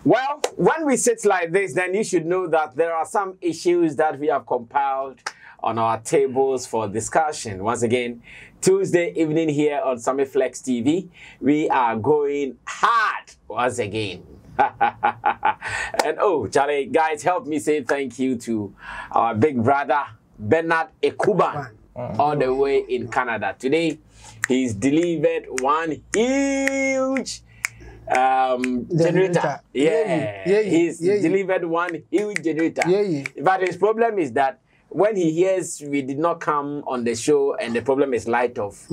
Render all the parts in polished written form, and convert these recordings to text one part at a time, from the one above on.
Well, when we sit like this, then you should know that there are some issues that we have compiled on our tables for discussion. Once again, Tuesday evening here on Sammy Flex TV, we are going hard once again. And oh, Charlie, guys, help me say thank you to our big brother, Bernard Akua, all the way in Canada. Today, he's delivered one huge generator. He's delivered one huge generator. But his problem is that when he hears we did not come on the show and the problem is light off,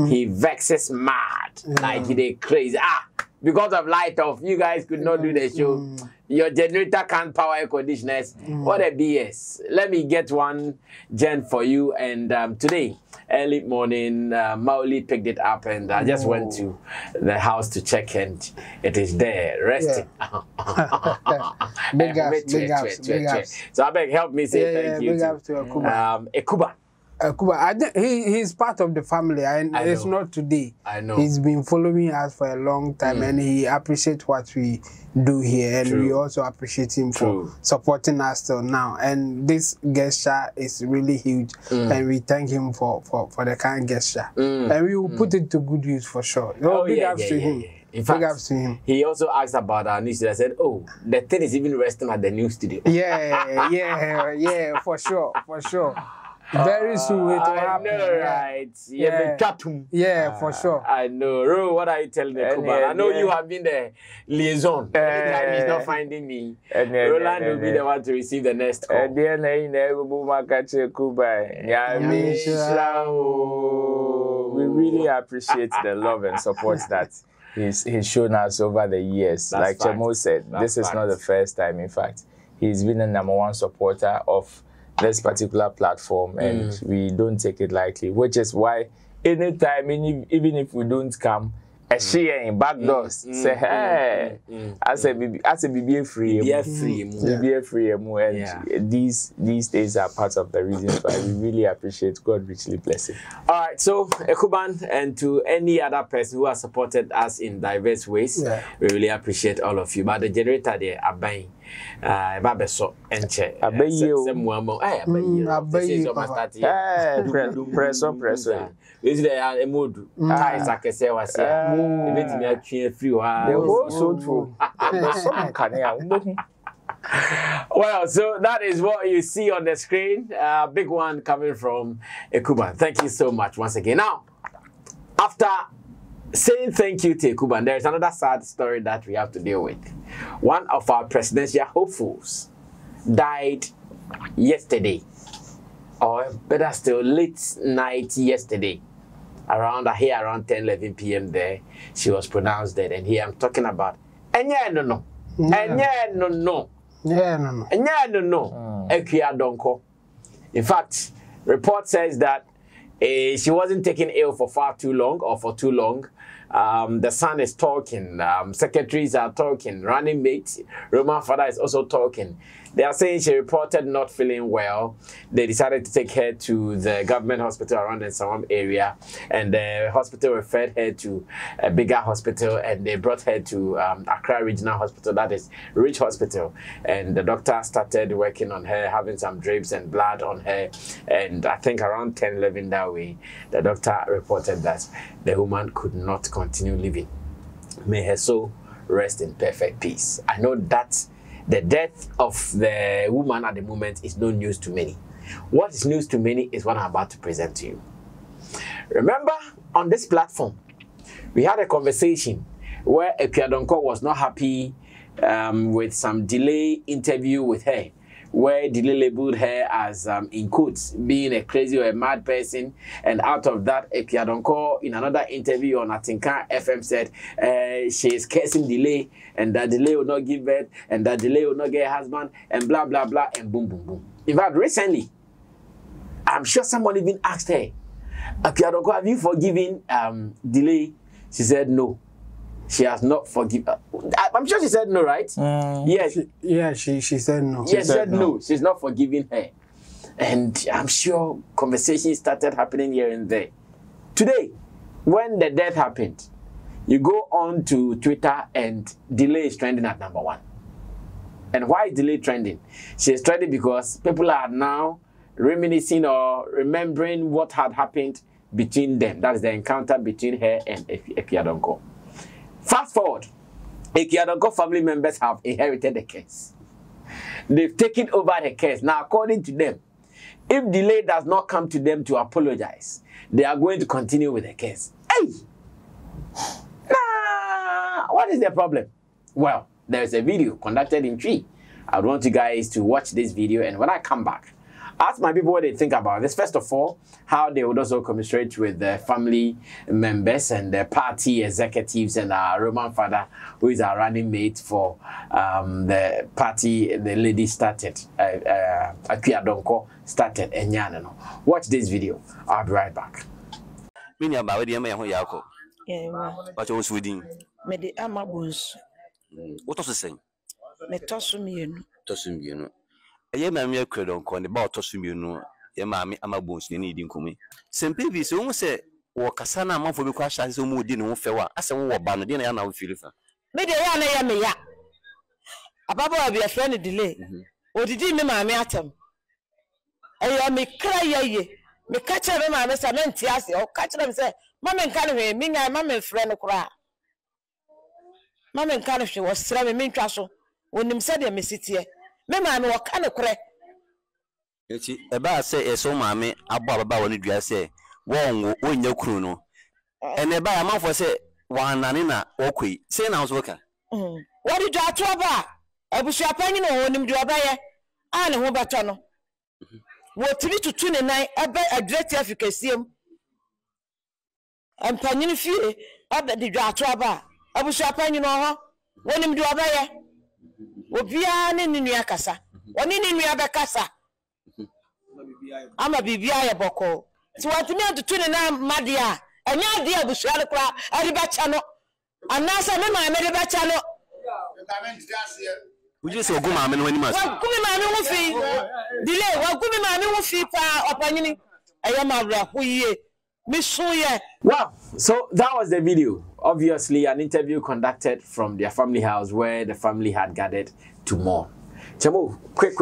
he vexes mad, like they crazy. Because of light off, you guys could not do the show. Your generator can't power air conditioners. What a BS. Let me get one gen for you. And today, early morning, Mauli picked it up and I just went to the house to check and it is there, resting. Big ups. So I beg, help me say thank you to Akua. He's part of the family, and it's not today. I know. He's been following us for a long time, and he appreciates what we do here, and we also appreciate him for supporting us till now. And this gesture is really huge, and we thank him for the kind gesture. And we will put it to good use for sure. Big ups to him. In fact, he also asked about our new studio. I said, oh, the thing is even resting at the new studio. Yeah, for sure. Very soon it will happen. I know, right? Yeah, for sure. I know. Ro, what are you telling the Kuba? I know you have been the liaison. Anytime he's not finding me, Roland will be the one to receive the next call. We really appreciate the love and support that he's shown us over the years. Like Chemo said, this is not the first time. In fact, he's been the #1 supporter of this particular platform, and we don't take it lightly, which is why anytime, even if we don't come, a share in back doors, say, hey, I say, be free, and these days are part of the reasons why we really appreciate. God richly bless it. All right, so Ekuban, and to any other person who has supported us in diverse ways, we really appreciate all of you. But the generator there are buying. Babeso enche. Press. Is there a mood? Ties I can say was let me actually free. So true. Well, so that is what you see on the screen. Big one coming from Akua. Thank you so much once again. Now, after saying thank you to Akua, there is another sad story that we have to deal with. One of our presidential hopefuls died yesterday, or better still, late night yesterday. Around 10-11 p.m. there, she was pronounced dead. And here I'm talking about Akua Donkor. In fact, report says that she wasn't taken ill for too long. The son is talking, secretaries are talking, running mate, Roman father is also talking. They are saying she reported not feeling well. They decided to take her to the government hospital around the Samam area, and the hospital referred her to a bigger hospital, and they brought her to Accra Regional Hospital, that is Rich Hospital. And the doctor started working on her, having some drips and blood on her, and I think around 10-11 that way, the doctor reported that the woman could not continue living. May her soul rest in perfect peace. I know that the death of the woman at the moment is no news to many. What is news to many is what I'm about to present to you. Remember, on this platform, we had a conversation where Akua Donkor was not happy with some delay interview with her, where delay labeled her as, in quotes, being a crazy or a mad person. And out of that, Akua Donkor, in another interview on Atinka FM, said she is cursing delay, and that delay will not give birth, and that delay will not get a husband, and blah, blah, blah, and boom, boom, boom. In fact, recently, I'm sure someone even asked her, Akua Donkor, have you forgiven delay? She said no. She has not forgiven. I'm sure she said no, right? Yes. She said no. Yes, she said no. She's not forgiving her. And I'm sure conversations started happening here and there. Today, when the death happened, you go on to Twitter and delay is trending at #1. And why is delay trending? She is trending because people are now reminiscing or remembering what had happened between them. That is the encounter between her and Akua Donkor. Fast forward, Akua Donkor family members have inherited the case. They've taken over the case. Now, according to them, if delay does not come to them to apologize, they are going to continue with the case. Hey! Nah! What is the problem? Well, there is a video conducted in Tree. I would want you guys to watch this video, and when I come back, ask my people what they think about this. First of all, how they would also commiserate with their family members and their party executives and our Roman father, who is our running mate for the party the lady started, Akua Donkor started, and watch this video. I'll be right back. What was within? Made ama bones. What was the same? Me tossum you. A young man, your credit on the bar tossum you. Your mammy, ama bones, you need income. Some people almost say, walk a son, a month for the crash as a mood didn't fair. As a war banner, dinner, and I will feel it. Made a yana ya. A baba will be a friend delay. Or did you remember me at him? I am me cry ye. Me catch a man as a man tears or catch them say, Mamma can't be me, my mamma friend cry. Mamma can't she was slamming me castle when him said, Miss City. Mamma, what kind of crack? About say, a so mammy, about when you say, won't win your crew. And about a month for say, one nanina, okay, say now, worker. What did you trouble? I was your opinion on him do a buyer. I know about tunnel. What to be to 29, I bet a great efficacy. And Panini few, I bet the trouble. I was your opinion on her. When him do a buyer. What be in your casa? One in your casa. I'm a BBI boko. So what to me to 29 Madia, and your dear Bushara, I bet channel. And now some men I made a bet channel. We just go, mamma, when you must. Well, come my new fee. Delay, well, come my new fee for opinion. I am a who Miss Soya. Wow, so that was the video. Obviously, an interview conducted from their family house where the family had gathered to mourn. Chamo, quick.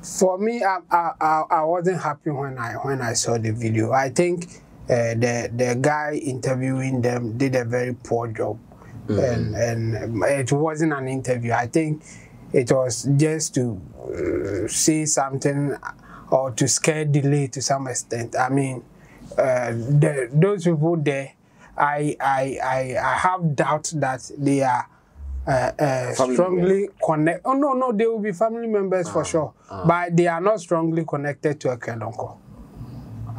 For me, I wasn't happy when I saw the video. I think the guy interviewing them did a very poor job, and it wasn't an interview. I think it was just to say something or to scare delay to some extent. I mean, those people there, I have doubts that they are strongly connected. Oh no, they will be family members for sure, but they are not strongly connected to Akua Donkor.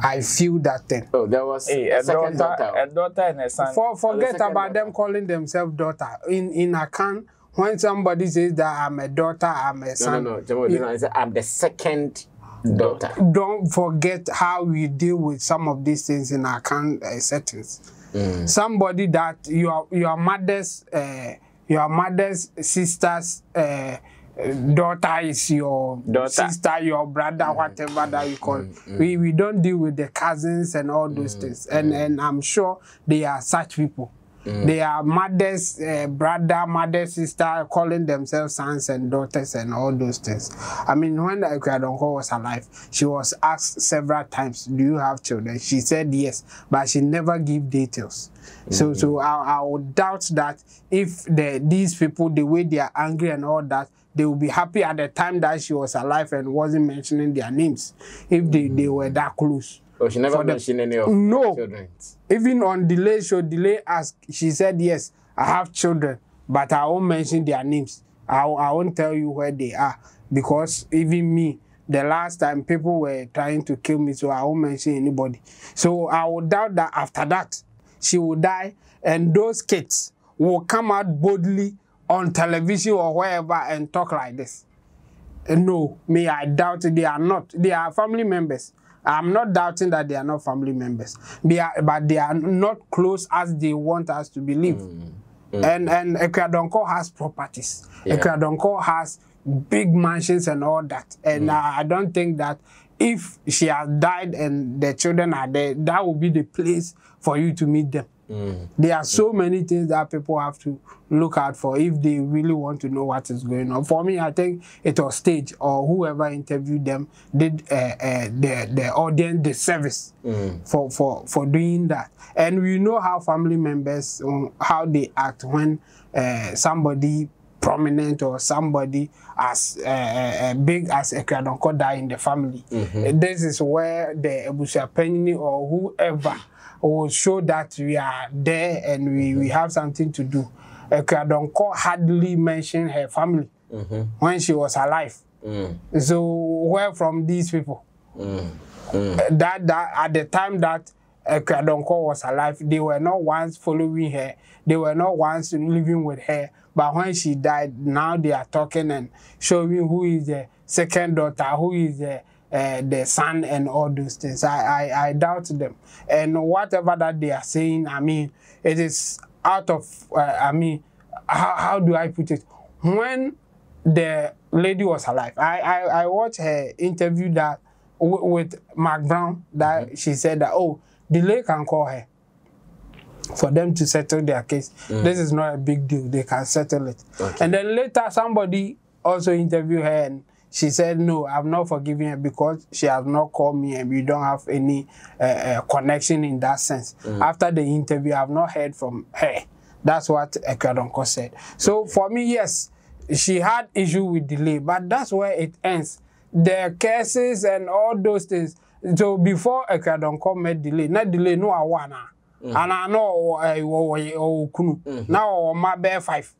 I feel that thing. Oh, there was a daughter and a son. Forget about them calling themselves daughter. In Akan, when somebody says that I'm a daughter, I'm a son. No, I'm the second daughter. Don't forget how we deal with some of these things in Akan settings. Somebody that your mother's sister's daughter is your sister, your brother, whatever that you call it. We don't deal with the cousins and all those things. And I'm sure they are such people. They are mother's brother, mother's sister, calling themselves sons and daughters and all those things. I mean, when Akua Donkor was alive, she was asked several times, do you have children? She said yes, but she never gave details. So I would doubt that if these people, the way they are angry and all that, they will be happy at the time that she was alive and wasn't mentioning their names, if they were that close. Oh, she never mentioned any of her children. Even on delay show, delay asked, she said, yes, I have children, but I won't mention their names. I won't tell you where they are, because even me, the last time people were trying to kill me, so I won't mention anybody. So I would doubt that after that, she will die, and those kids will come out boldly on television or wherever and talk like this. No, me, I doubt they are not. They are family members. I'm not doubting that they are not family members, but they are not close as they want us to believe. And Akua Donkor has properties. Akua Donkor has big mansions and all that. And I don't think that if she has died and the children are there, that will be the place for you to meet them. There are so many things that people have to look out for if they really want to know what is going on. For me, I think it was Stage or whoever interviewed them did the audience the service for doing that. And we know how family members, how they act when somebody prominent or somebody as big as Akua Donkor die in the family. This is where the Ebusia Penny or whoever will show that we are there and we have something to do. Akua Donkor hardly mentioned her family when she was alive. So where from these people? That at the time that Akua Donkor was alive, they were not once following her, they were not once living with her. But when she died, now they are talking and showing who is the second daughter, who is the son, and all those things. I doubt them. And whatever that they are saying, I mean, it is out of, I mean, how do I put it? When the lady was alive, I watched her interview that with Mark Brown, that she said that, oh, Delay can call her for them to settle their case. This is not a big deal. They can settle it. And then later somebody also interviewed her and she said, no, I'm not forgiving her because she has not called me and we don't have any connection in that sense. After the interview, I've not heard from her. That's what Akua Donkor said. So for me, yes, she had issue with Delay, but that's where it ends. The cases and all those things. So before Akua Donkor met Delay, not Delay, no awana. And I know Kunu. Now my bear 5.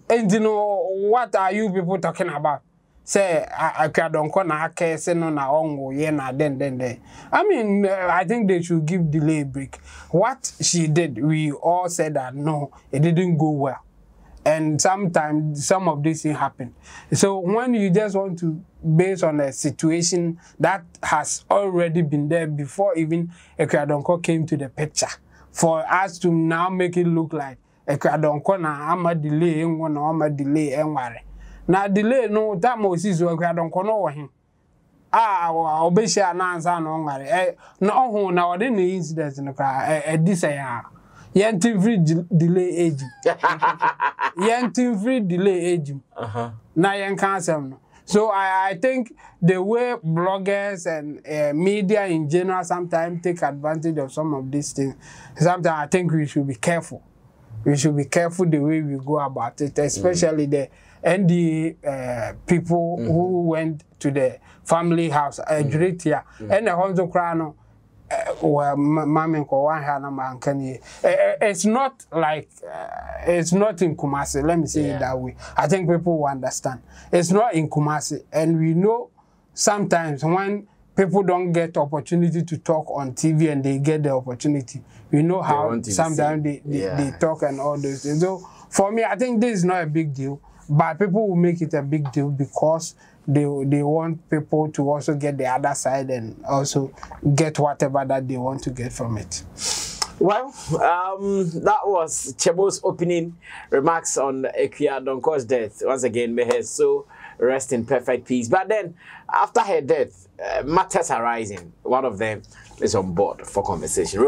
And you know, what are you people talking about? Say Akua Donkor na case no na ongo ye na then. I mean, I think they should give Delay a break. What she did, we all said that no, it didn't go well. And sometimes some of these things happen. So when you just want to base on a situation that has already been there before even Akua Donkor came to the picture, for us to now make it look like Akua Donkor na ama delay na ama delay enware. Na delay no that Moses Akua Donkor no wa hin. Obeshi anansa no nware. Na ohun na wode no incident no ka this ya. Yentin free delay age. Yentin free delay age. Na yen kan asem no. So I think the way bloggers and media in general sometimes take advantage of some of these things, sometimes I think we should be careful. We should be careful the way we go about it, especially the NDA people who went to the family house, and the Honzo Krano. Well, it's not like it's not in Kumasi. Let me say it that way. I think people will understand. It's not in Kumasi, and we know sometimes when people don't get opportunity to talk on TV and they get the opportunity, we know how sometimes they talk and all those things. So for me, I think this is not a big deal, but people will make it a big deal because they want people to also get the other side and also get whatever that they want to get from it. Well, that was Chebo's opening remarks on Akua Donkor's death. Once again, may her soul rest in perfect peace. But then, after her death, matters are rising. One of them is on board for conversation.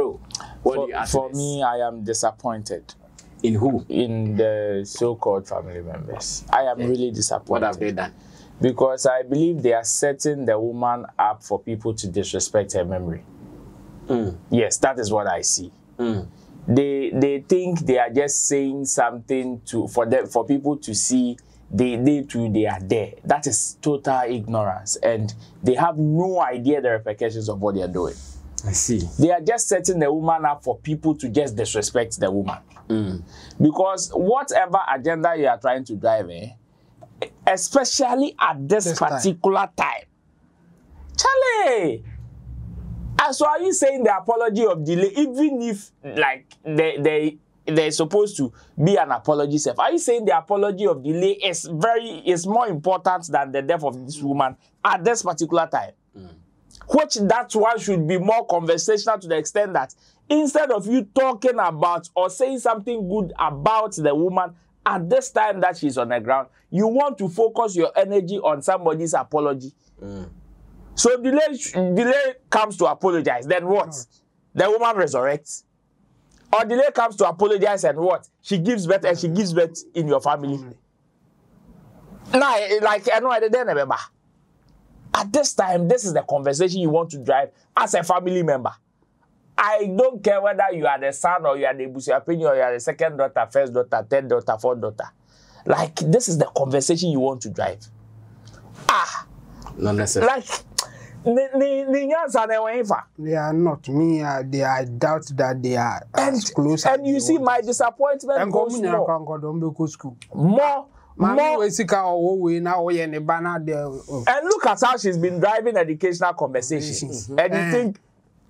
What do you ask for me, I am disappointed. In who? In the so-called family members. I am really disappointed. What have they done? Because I believe they are setting the woman up for people to disrespect her memory. Yes, that is what I see. They think they are just saying something for people to see they too they are there. That is total ignorance, and they have no idea the repercussions of what they are doing. I see. They are just setting the woman up for people to just disrespect the woman. Because whatever agenda you are trying to drive, especially at this particular time. Charlie! So are you saying the apology of Delay, even if like there's supposed to be an apology self? Are you saying the apology of Delay is more important than the death of this woman at this particular time? Which that one should be more conversational to the extent that instead of you talking about or saying something good about the woman at this time that she's on the ground, you want to focus your energy on somebody's apology. So delay comes to apologize. Then what? The woman resurrects. Or delay comes to apologize and what? She gives birth and she gives birth in your family. Now, like I know I didn't remember. At this time, this is the conversation you want to drive as a family member. I don't care whether you are the son or you are the busuapini or you are the second daughter, first daughter, third daughter, fourth daughter. Like, this is the conversation you want to drive. Not necessarily. Like, they are not. Me, I doubt that they are as close. And you see, my disappointment goes more. And look at how she's been driving educational conversations. And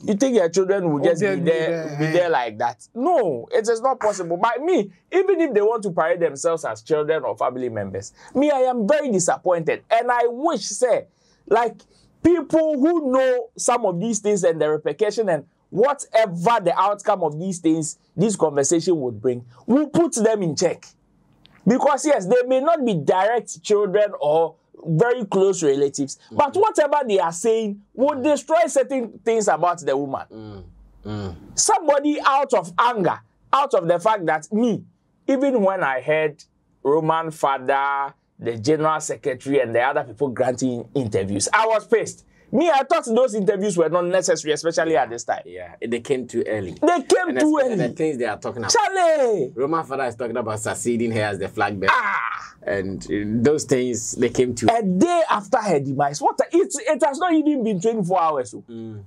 you think your children will just be there like that? No, it is not possible. But me, even if they want to parade themselves as children or family members, me, I am very disappointed. And I wish, say, like, people who know some of these things and the repercussion and whatever the outcome of these things, this conversation would bring, will put them in check. Because yes, they may not be direct children or very close relatives, but whatever they are saying will destroy certain things about the woman. Somebody out of anger, out of the fact that me, even when I heard Roman father, the general secretary, and the other people granting interviews, I was pissed. Me, I thought those interviews were not necessary, especially at this time. Yeah, they came too early. They came too early. The things they are talking about. Charlie! Roman father is talking about succeeding her as the flag bearer. And those things, they came too early. A day after her demise. It has not even been 24 hours. And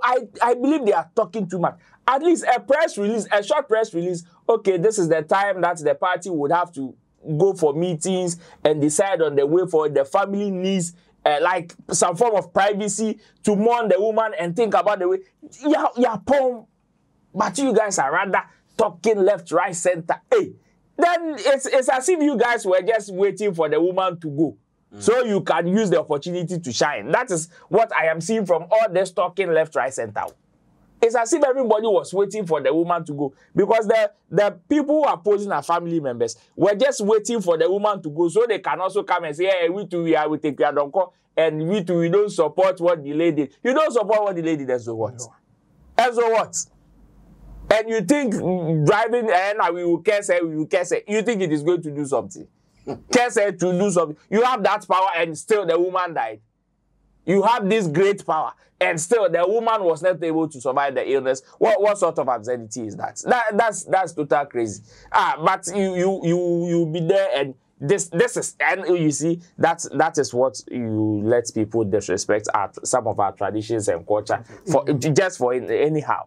I believe they are talking too much. At least a press release, a short press release, okay, this is the time that the party would have to go for meetings and decide on the way forward. The family needs like some form of privacy to mourn the woman and think about the way. Yeah, but you guys are rather talking left, right, center. Hey, then it's as if you guys were just waiting for the woman to go. So you can use the opportunity to shine. That is what I am seeing from all this talking left, right, center. It's as if everybody was waiting for the woman to go. Because the people who are posing as family members were just waiting for the woman to go so they can also come and say, hey, we too, we take Donkor, and we too, we don't support what the lady did. You don't support what the lady did, and so what? And so what? And you think driving and we will curse her, you think it is going to do something? Curse her to do something. You have that power and still the woman died. You have this great power, and still the woman was not able to survive the illness. What sort of absurdity is that? That's total crazy. But you be there, and this is, and you see that is what you let people disrespect some of our traditions and culture anyhow.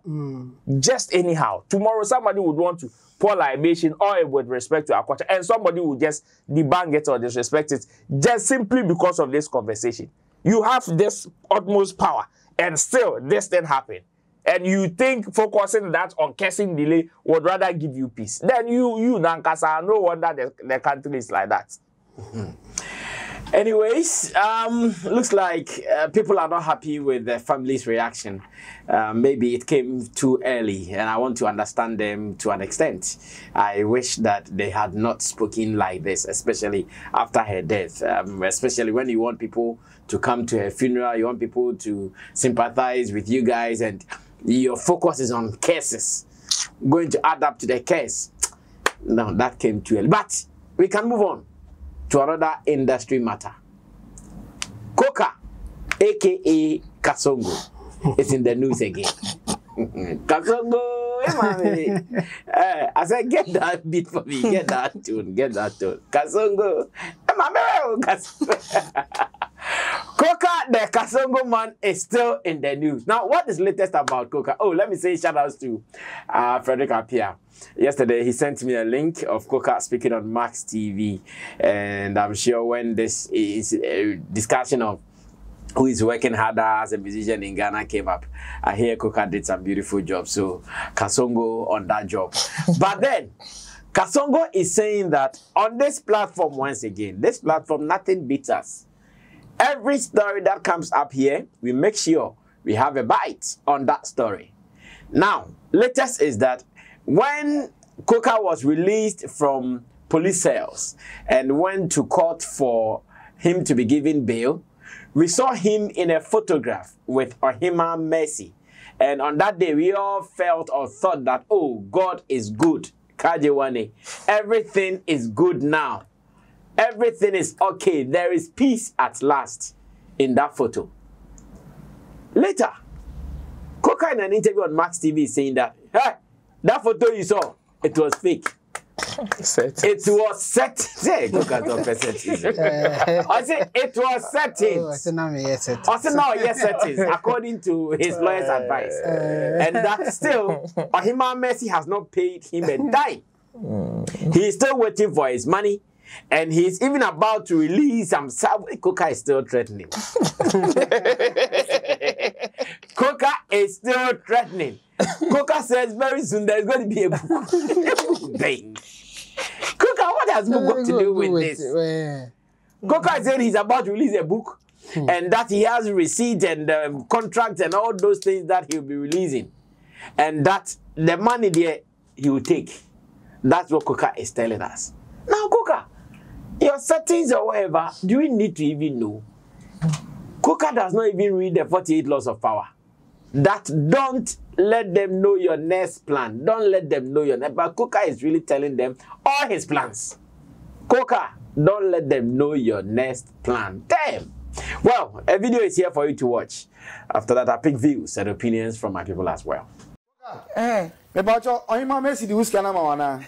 Just anyhow. Tomorrow somebody would want to pour libation or with respect to our culture, and somebody would just debunk it or disrespect it just simply because of this conversation. You have this utmost power, and still this thing happened. And you think focusing that on cursing delay would rather give you peace. Then you Nankasa, no wonder the country is like that. Anyways, looks like people are not happy with the family's reaction. Maybe it came too early, and I want to understand them to an extent. I wish that they had not spoken like this, especially after her death, especially when you want people to come to her funeral, you want people to sympathize with you guys, and your focus is on cases, going to add up to the case. No, that came too early. But we can move on to another industry matter. Koka, aka Kasongo, is in the news again. Kasongo, hey, I said, get that beat for me, get that tune. Kasongo, Koka, the Kasongo man, is still in the news. Now, what is latest about Koka? Oh, let me say shout outs to Frederick Apia. Yesterday, he sent me a link of Koka speaking on Max TV. And I'm sure when this is a discussion of who is working harder as a musician in Ghana came up, I hear Koka did some beautiful job. So, Kasongo on that job. But then, Kasongo is saying that on this platform, once again, this platform, nothing beats us. Every story that comes up here, we make sure we have a bite on that story. Now, latest is that when Koka was released from police cells and went to court for him to be given bail, we saw him in a photograph with Ohima Mercy. And on that day, we all felt or thought that, oh, God is good. Kajewane. Everything is good now. Everything is okay. There is peace at last in that photo. Later, Koka in an interview on Max TV is saying that, hey, that photo you saw, it was fake. It was set. Say, Koka don't settings. I say it was settings. I said now yes settings according to his lawyer's advice, and that still Ohima Mercy has not paid him a dime. He is still waiting for his money, and he's even about to release himself. Koka is still threatening. Koka is still threatening. Koka says very soon there's going to be a book. Koka, what has book got to do with this? Koka said he's about to release a book and that he has receipt and contracts and all those things that he'll be releasing. And that the money there he will take. That's what Koka is telling us. Now, Koka, your settings or whatever, do we need to even know? Koka does not even read the 48 laws of power. That don't let them know your next plan. Don't let them know your next. But Koka is really telling them all his plans. Koka, don't let them know your next plan. Damn. Well, a video is here for you to watch. After that, I pick views and opinions from my people as well. Me pacho, Ohima Mercy di uska na mawana.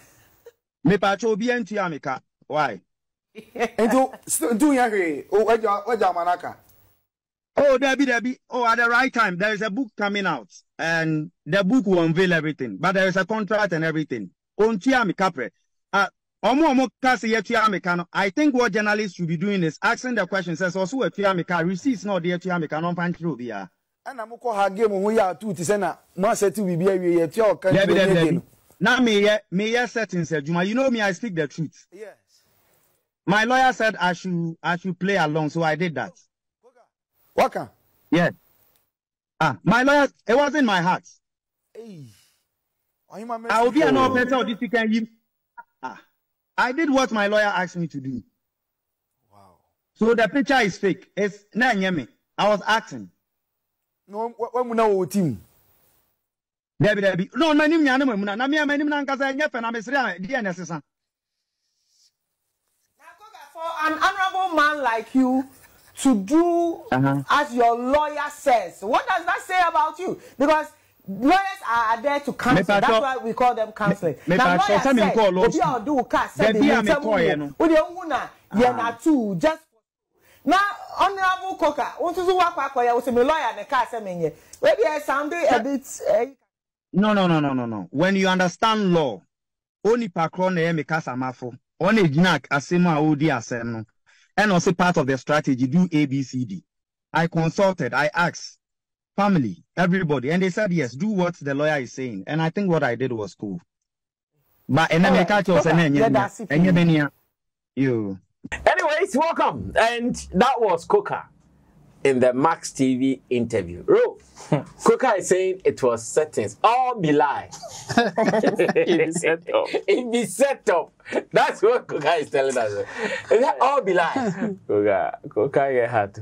Me pacho obi enti ameka. Why? Do ya hwe? Oja manaka. Oh, Debbie. Oh, at the right time, there is a book coming out, and the book will unveil everything. But there is a contract and everything. I think what journalists should be doing is asking the question. Says also a Tiamika receipts not the Tiamika non pan through here. And I'm going to game we are two to send a master to be a Debbie. Now me settings said you know me, I speak the truth. Yes. My lawyer said I should play along, so I did that. Waka? Yeah. My lawyer, it was in my heart. Hey. I will be an offender of this weekend. I did what my lawyer asked me to do. Wow. So the picture is fake. It's not me. I was acting. No, when we know team. Debbie. No, my name is my name is for an honorable man like you to do as your lawyer says. What does that say about you? Because lawyers are there to counsel. That's why we call them counseling. Now lawyers say, just now, honorable Koka, want to do what was a lawyer and a car saying, maybe I sounded a bit. No. When you understand law, only Pacron Mikasamafo, only Gnak Asima Odi Aseno. And also part of the strategy, do ABCD. I consulted, I asked family, everybody, and they said, yes, do what the lawyer is saying. And I think what I did was cool. But Anyways, welcome. And that was Koka in the Max TV interview. Koka is saying it was settings. All be lie. It be set up. That's what Koka is telling us. It all be lie. Koka get hard.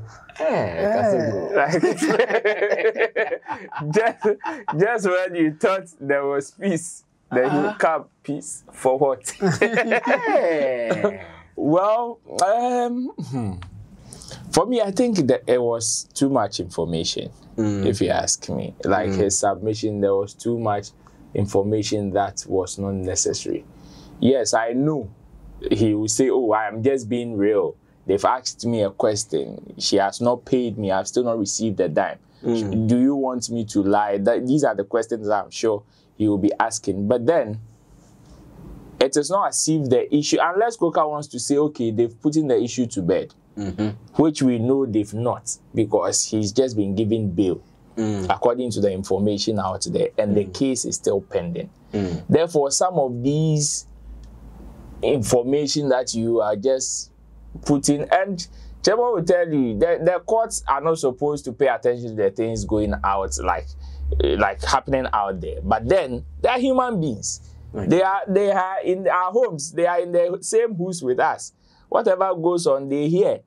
Just when you thought there was peace, then you come peace for what? Well, for me, I think that it was too much information, if you ask me. Like his submission, there was too much information that was not necessary. Yes, I knew he would say, oh, I am just being real. They've asked me a question. She has not paid me. I've still not received a dime. Do you want me to lie? These are the questions I'm sure he will be asking. But then, it is not as if the issue, unless Koka wants to say, okay, they've put in the issue to bed, which we know they've not, because he's just been given bail, according to the information out there, and the case is still pending. Therefore, some of these information that you are just putting, and Chemo will tell you, the courts are not supposed to pay attention to the things going out, like happening out there. But then, they are human beings. They are in our homes. They are in the same house with us. Whatever goes on, they hear.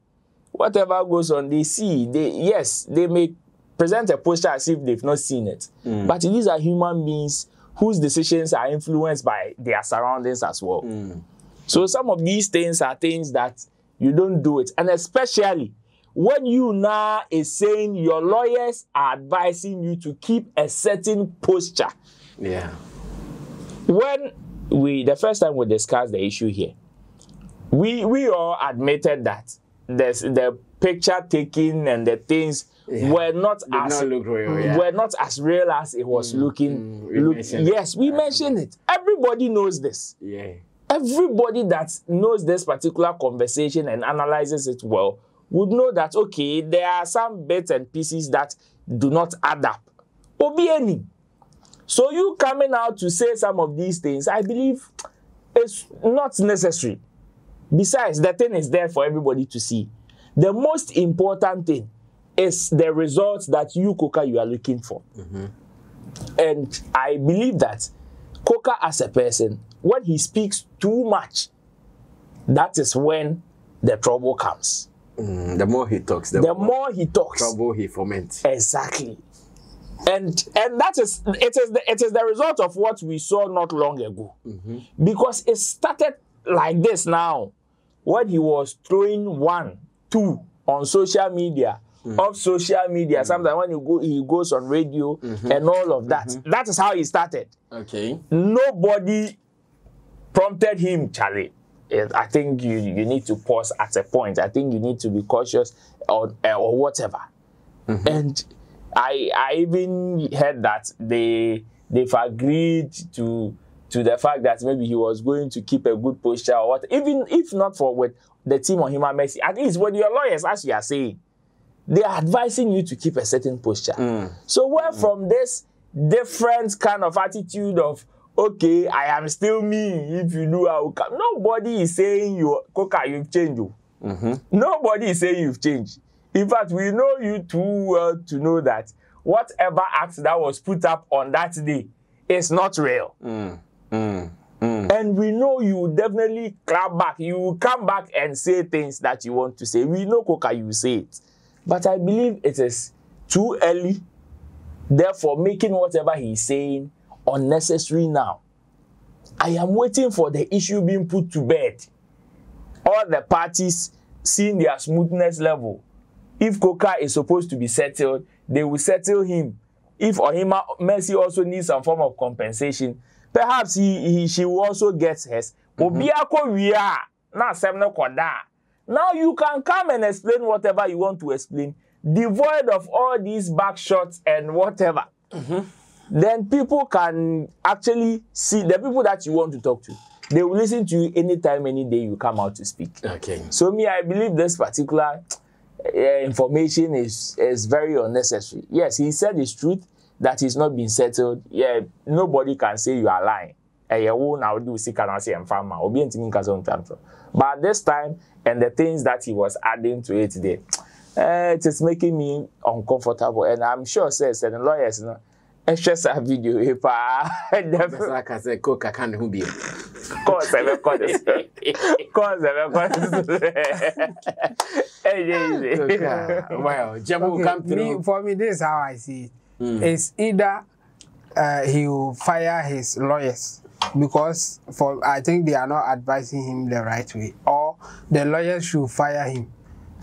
whatever goes on, they see. They may present a posture as if they've not seen it. But these are human beings whose decisions are influenced by their surroundings as well. So some of these things are things that you don't do it. And especially when you now is saying your lawyers are advising you to keep a certain posture. Yeah. When the first time we discussed the issue here, we all admitted that the picture taking and the things were not as real as it was looking. We mentioned it. Everybody knows this. Yeah. Everybody that knows this particular conversation and analyzes it well would know that, okay, there are some bits and pieces that do not add up. Obieni. So you coming out to say some of these things, I believe it's not necessary. Besides, the thing is there for everybody to see. The most important thing is the results that you, Koka, you are looking for. And I believe that Koka as a person, when he speaks too much, that is when the trouble comes. The more he talks, the more he talks, trouble he foments. Exactly. And that is it is the result of what we saw not long ago. Because it started like this now, when he was throwing 1, 2 on social media, off social media. Sometimes when he goes on radio and all of that. That is how he started. Okay. Nobody prompted him, Charlie. I think you need to pause at a point. I think you need to be cautious or whatever. And I even heard that they've agreed to the fact that maybe he was going to keep a good posture or what. Even if not for with the team on Human Mercy, at least when your lawyers, as you are saying, they are advising you to keep a certain posture. So where from this different kind of attitude of, okay, I am still me. If you do, I will come. Nobody is saying Koka, you've changed. Nobody is saying you've changed. In fact, we know you too well to know that whatever act that was put up on that day is not real. And we know you will definitely clap back. You will come back and say things that you want to say. We know Koka, you will say it. But I believe it is too early, therefore making whatever he's saying unnecessary now. I am waiting for the issue being put to bed. All the parties seeing their smoothness level. If Koka is supposed to be settled, they will settle him. If Ohima Mercy also needs some form of compensation, perhaps she will also get hers. Now you can come and explain whatever you want to explain, devoid of all these back shots and whatever. Then people can actually see the people that you want to talk to. They will listen to you anytime, any day you come out to speak. Okay. So I believe this particular information is very unnecessary. Yes, he said his truth that he's not been settled. Yeah, nobody can say you are lying. But this time, and the things that he was adding to it today, it is making me uncomfortable. And I'm sure, says the lawyers, it's just a video. Like I said, Koka can't who be. Cause well, for me, this is how I see it. It's either he will fire his lawyers because I think they are not advising him the right way, or the lawyers should fire him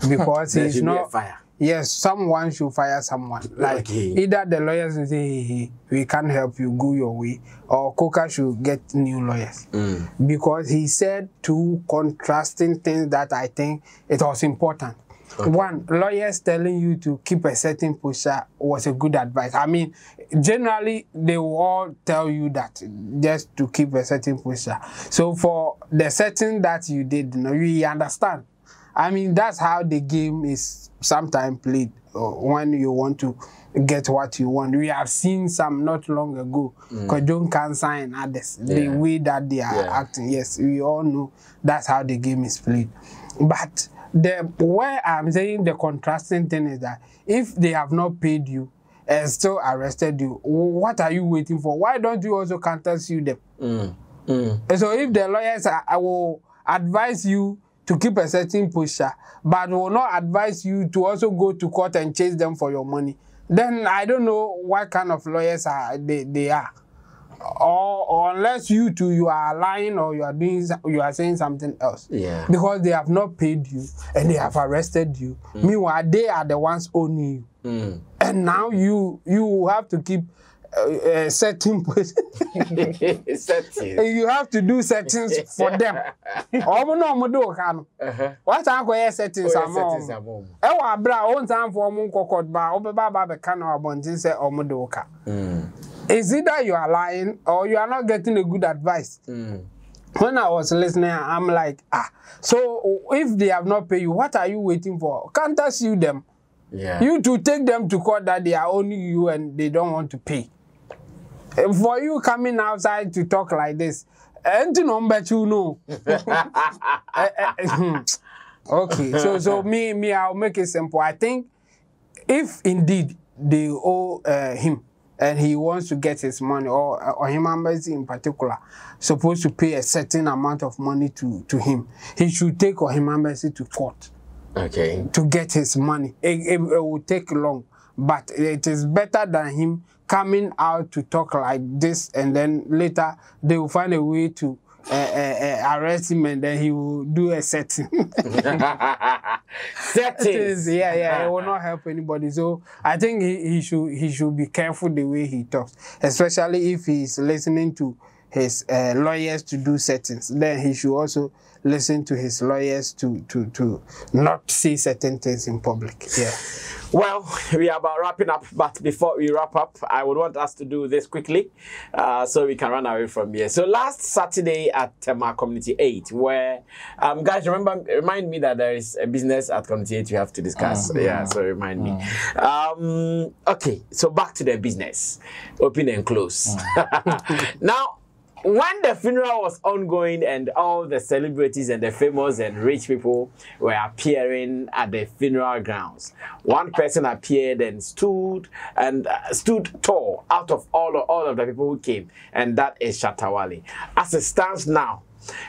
because he's not. Yes, someone should fire someone. Like either the lawyers will say, hey, we can't help you, go your way, or Koka should get new lawyers. Because he said two contrasting things that I think it was important. One, lawyers telling you to keep a certain posture was a good advice. I mean, generally, they will all tell you that just to keep a certain posture. So for the setting that you did, you understand. I mean, that's how the game is sometimes played when you want to get what you want. We have seen some not long ago, Kojon Kansa and others, the way that they are acting. Yes, we all know that's how the game is played. But where I'm saying the contrasting thing is that if they have not paid you and still arrested you, what are you waiting for? Why don't you also counter sue them? So if the lawyers I will advise you to keep a certain posture, but will not advise you to also go to court and chase them for your money, then I don't know what kind of lawyers they are. Or unless you are lying or you are saying something else. Yeah. Because they have not paid you and they have arrested you. Meanwhile, they are the ones owning you. And now you have to keep certain you have to do settings for them. What are settings? Is either you are lying or you are not getting a good advice. When I was listening, I'm like, so if they have not paid you, what are you waiting for? Can't I sue them? Yeah. You to take them to court that they are owning you and they don't want to pay. For you coming outside to talk like this, okay, so me, I'll make it simple. I think if indeed they owe him and he wants to get his money, or him embassy in particular, supposed to pay a certain amount of money to him, he should take him embassy to court. Okay. To get his money. It will take long, but it is better than him coming out to talk like this and then later they will find a way to arrest him and then he will do a setting. Settings. Yeah, it will not help anybody. So I think he should be careful the way he talks, especially if he's listening to his lawyers to do settings. Then he should also listen to his lawyers to not say certain things in public. Yeah. Well, we are about wrapping up, but before we wrap up, I would want us to do this quickly so we can run away from here. So last Saturday at Tema Community 8, where, guys, remind me that there is a business at Community 8 we have to discuss. Yeah, so remind me. Okay, so back to the business. Open and close. Now, when the funeral was ongoing and all the celebrities and the famous and rich people were appearing at the funeral grounds, one person appeared and stood tall out of all of the people who came, and that is Shatta Wale. As it stands now,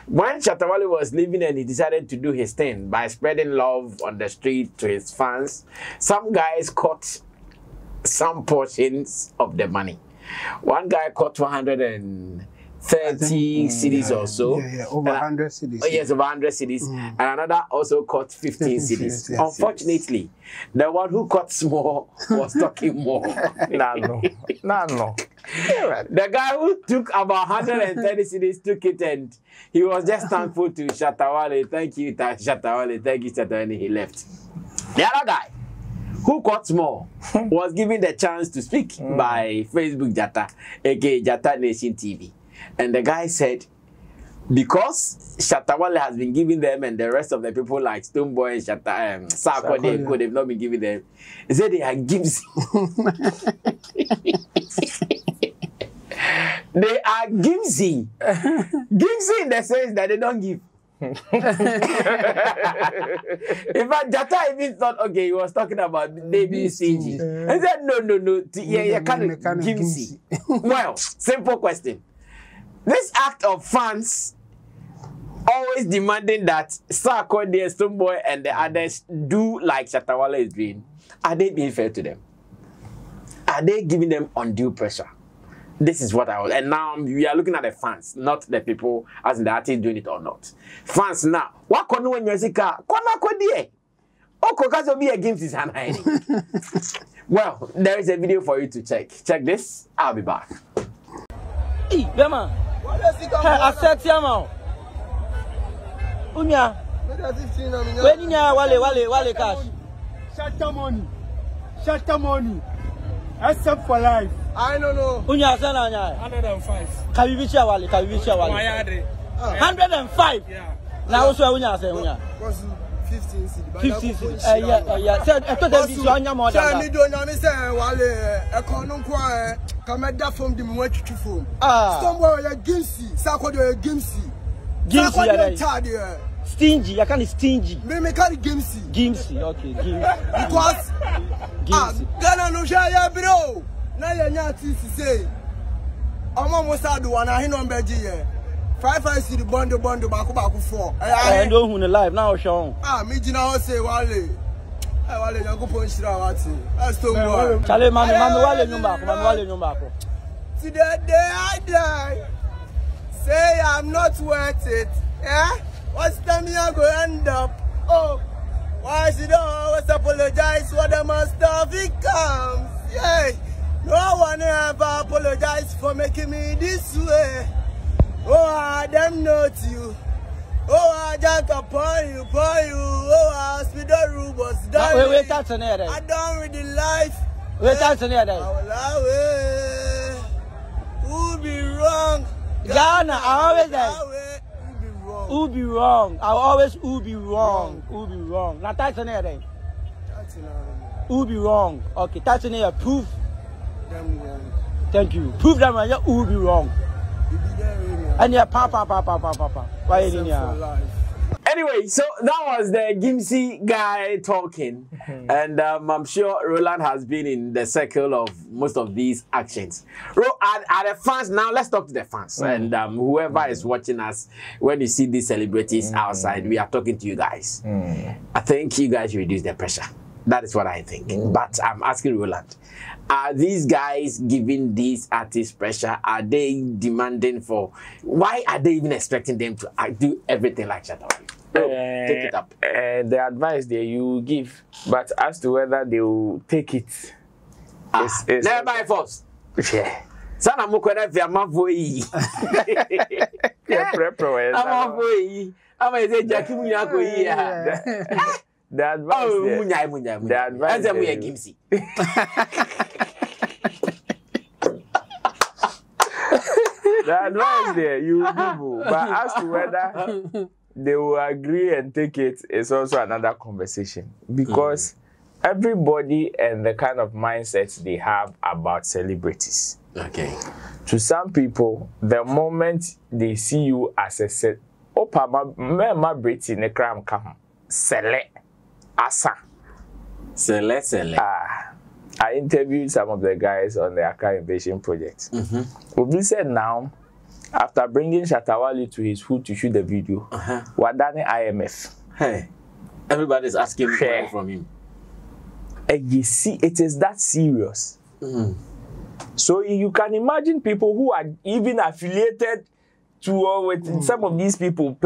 when Shatta Wale was leaving and he decided to do his thing by spreading love on the street to his fans, some guys caught some portions of the money. One guy caught 130 cities or so. Yeah, over 100 cities. Oh, yes, over 100 cities. And another also caught 15 cities. Yes, unfortunately, the one who caught small was talking more. No. The guy who took about 130 cities took it and he was just thankful to Shatta Wale. Thank you, Shatta Wale. Thank you, Shatta Wale. He left. The other guy who caught small was given the chance to speak by Facebook Jatta, aka Jatta Nation TV. And the guy said, because Shatta Wale has been giving them and the rest of the people like Stoneboy and Shatta, Sako, they've not been giving them. He said they are gimsy. They are gimsy. Gimsy in the sense that they don't give. In fact, Jatta even thought, okay, he was talking about they being stingy. He said, no, you can't gimsy. Well, simple question. This act of fans always demanding that Sako, the Stoneboy, and the others do like Shatta Wale is doing, are they being fair to them? Are they giving them undue pressure? This is what I was. And now we are looking at the fans, not the people as in the artist doing it or not. Fans now. What can when you say car? Oh, Koka will be against his hand. Well, there is a video for you to check. Check this. I'll be back. Hey, Bema. Accept Yama. Unya. When you Wale cash. Shatta money. Except for life. I don't know. Unya sana 105. Kabibicha Wale. 105. Yeah. Now also Unya say Unya. 15 cities. 15 cities. Yeah. Say I thought that you Unya more than that. Me do na say Wale economic kwa kameda from the mwetu phone. Stoneboy ya gimsi. Sako do ya gimsi. Gimsi ya stingy. I can't stingy. Me can't gimsi. Gimsi. Okay, gimsi. Because Ghana no share bro. Na ya nyati si say. Omo mo sa do wana he no mbeji ye. 5 I see the bundle baku 4. I don't win the life now, Sean. Me Gina say Wale. Wale, you go punch Rawati. That's too much. Charlie, man, Wale, you back. To the day I die, say I'm not worth it. Yeah? What's time you go end up? Oh, why should I always apologize for the master becomes? Yeah. No one ever apologize for making me this way. Oh, them not you. Oh, I jack upon you. Oh, I speed the robots. Wait, that's an error. I don't read the life. Wait, that's an error. Who be wrong? Ghana, I always say. Who be wrong? I always who be wrong. Who be wrong? Now that's an error. Who be wrong? Okay, that's an error. Proof. Them wrong. Thank you. Prove them right. Who be wrong? And yeah, papa. Why in here? Anyway, so that was the Gimsy guy talking, and I'm sure Roland has been in the circle of most of these actions. Are the fans now? Let's talk to the fans and whoever is watching us. When you see these celebrities outside, we are talking to you guys. I think you guys reduce the pressure. That is what I think. But I'm asking Roland, are these guys giving these artists pressure? Are they demanding for? Why are they even expecting them to do everything like Shatta? Take it up. The advice that you give, but as to whether they will take it, is never by force. Yeah. Sana mukwena vya mavoi. Mavoi. Ama eze jaki munyako iya. The advice The advice the advice there you give, but as to whether they will agree and take it is also another conversation, because everybody and the kind of mindset they have about celebrities. Okay. To some people, the moment they see you as a set, my British ne cram come select. Asa. Sele. I interviewed some of the guys on the Akua Invasion project. Obi said now, after bringing Shatta to his hood to shoot the video, what done IMF? Hey, everybody's asking money from him. And you see, it is that serious. So you can imagine people who are even affiliated to or with some of these people,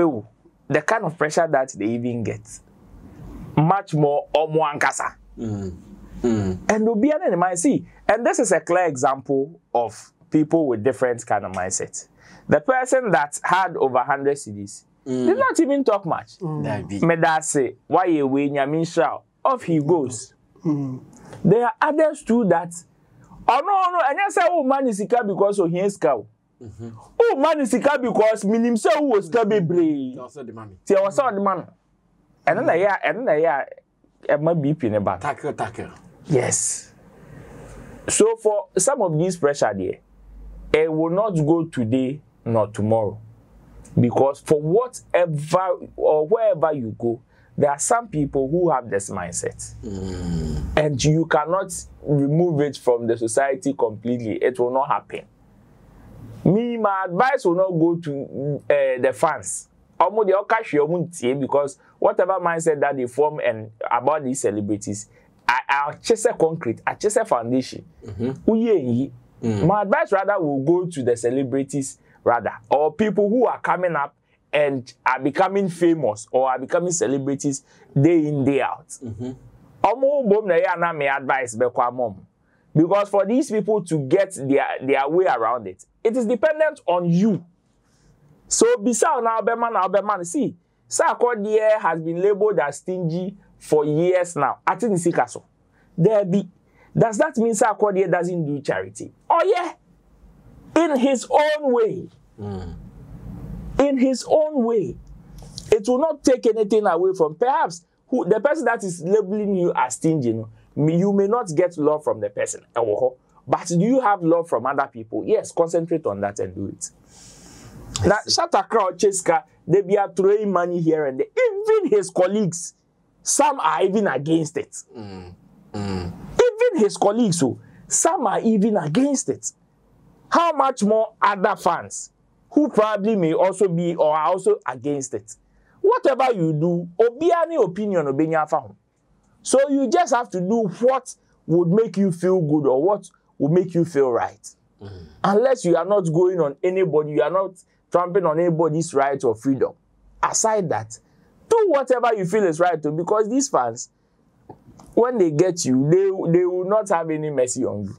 the kind of pressure that they even get. Much more Omuankasa. And Obiana and might see. And this is a clear example of people with different kind of mindset. The person that had over 100 CDs did not even talk much. Meda say, why you win Yaminsha? Off he goes. There are others too that, oh no, and I say, oh man is ika because of his cow. Oh man is ika because minim say who was kabe also the money. See, I was on the man. And then I might be in about tackle. Yes. So for some of these pressure there, it will not go today nor tomorrow, because for whatever or wherever you go, there are some people who have this mindset, and you cannot remove it from the society completely. It will not happen. My advice will not go to the fans. Because whatever mindset that they form and about these celebrities, I chase a concrete, I chase a foundation. My advice rather will go to the celebrities rather, or people who are coming up and are becoming famous or are becoming celebrities day in, day out. My advice because for these people to get their way around it, it is dependent on you. So Bissau now Beman, see, Akua has been labeled as stingy for years now. I think in Sikaso. Does that mean Akua doesn't do charity? Oh yeah. In his own way. In his own way. It will not take anything away from perhaps the person that is labeling you as stingy. You may not get love from the person. But do you have love from other people? Yes, concentrate on that and do it. Now, Shatta crowd Cheska, they be throwing money here and there. Even his colleagues, some are even against it. Even his colleagues, some are even against it. How much more other fans who probably may also be or are also against it. Whatever you do, obiani opinion obenya fa. So you just have to do what would make you feel good or what would make you feel right. Unless you are not going on anybody, you are not trampling on anybody's right or freedom. Aside that, do whatever you feel is right to, because these fans, when they get you, they will not have any mercy on you.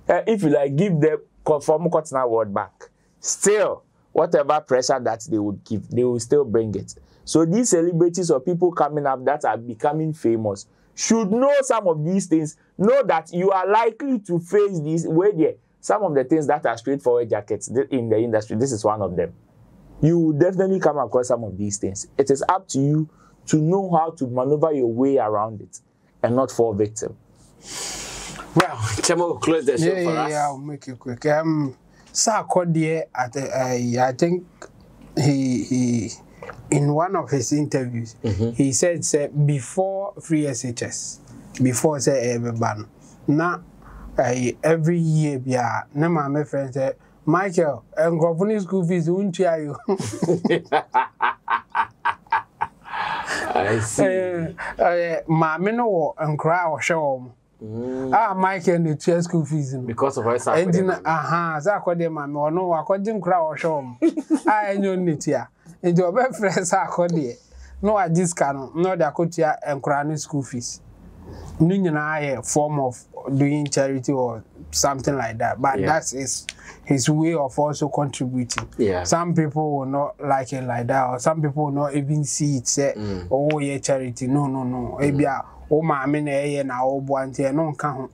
If you like, give them from Kotna word back. Still, whatever pressure that they would give, they will still bring it. So these celebrities or people coming up that are becoming famous should know some of these things. Know that you are likely to face these. Wait there. Some of the things that are straightforward jackets in the industry, this is one of them. You will definitely come across some of these things. It is up to you to know how to maneuver your way around it and not fall victim. Well, Chemo, close the show for us. Yeah, I'll make it quick. Sir Kodie, I think he in one of his interviews, he said before free SHS, before say ban, now every year, yeah, no my friend said, Michael, and Grovani school fees won't you? I see. Mamma no and cry or show. Michael and the chair school fees because of us. And then, Zakode, mamma, or no, I couldn't cry or show. I know it here. And your best friends are Kodie. No, I just cannot, no, that could and cry school fees. Union a form of doing charity or something like that, but that's his way of also contributing. Some people will not like it like that, or some people will not even see it say, oh yeah, charity. No. Maybe oh my na na obuante no nka.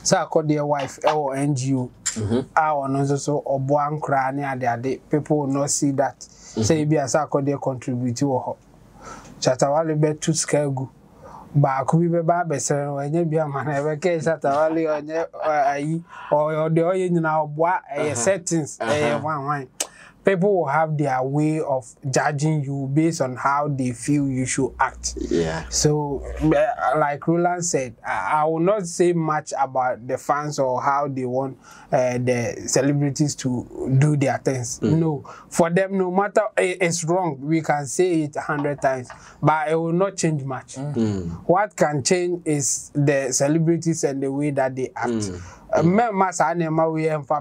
So I call their wife or NGO. Our no so obuan kra ne ade people will not see that. Say be as I call their contribute to Shatta Wale bet to scale. Ba kubi be ba besere onye bia mana ebe ke Shatta Wale onye ayi or the oye nyina obwa settings one. People will have their way of judging you based on how they feel you should act. So, like Roland said, I will not say much about the fans or how they want the celebrities to do their things. No, for them, no matter it's wrong, we can say it 100 times, but it will not change much. What can change is the celebrities and the way that they act. We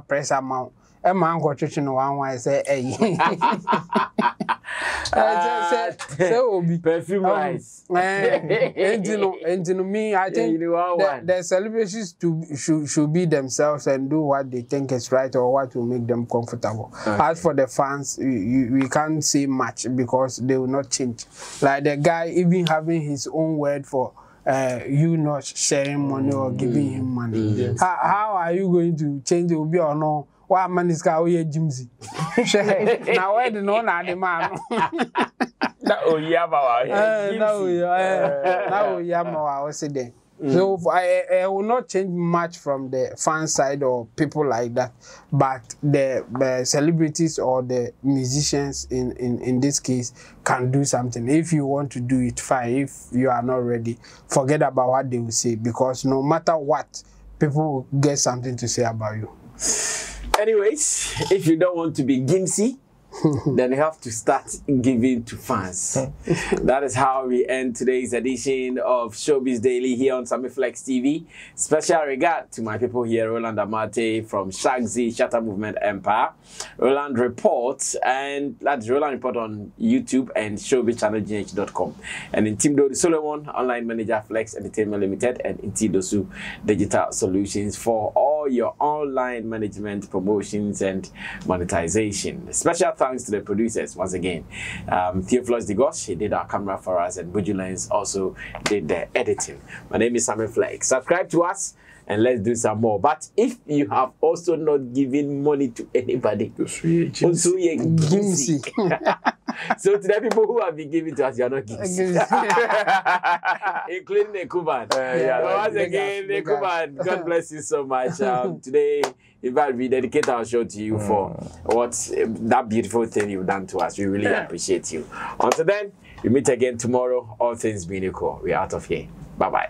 press amount. A man got to know one say, hey, so be perfume rice. And me, I think the celebrities should be themselves and do what they think is right or what will make them comfortable. As for the fans, we can't say much because they will not change. Like the guy even having his own word for you not sharing money or giving him money. How are you going to change it? Be or no? Why man is going to Jimsy? Now where the no na the man? Now So I will not change much from the fan side or people like that, but the celebrities or the musicians in this case can do something. If you want to do it, fine. If you are not ready, forget about what they will say, because no matter what, people will get something to say about you. Anyways, if you don't want to be Gimsy, then you have to start giving to fans. That is how we end today's edition of Showbiz Daily here on Sammy Flex TV. Special regard to my people here, Roland Amate from Shagzy Shatta Movement Empire. Roland Reports, and that's Roland Report on YouTube and showbizchannelgh.com. And in Team Dodi Solomon, Online Manager Flex Entertainment Limited, and in Dosu Digital Solutions for all your online management, promotions, and monetization. Special thanks to the producers once again. Theophilus Digos, he did our camera for us, and Bujulens also did the editing. My name is Sammy Flex. Subscribe to us and let's do some more. But if you have also not given money to anybody, also you're Gimsy. So to the people who have been giving to us, you're not Gimsy. Including Nekuban. Once again, Nekuban, God bless you so much. Today, in fact, we dedicate our show to you for what that beautiful thing you've done to us. We really appreciate you. Until then, we meet again tomorrow. All things being equal, we're out of here. Bye-bye.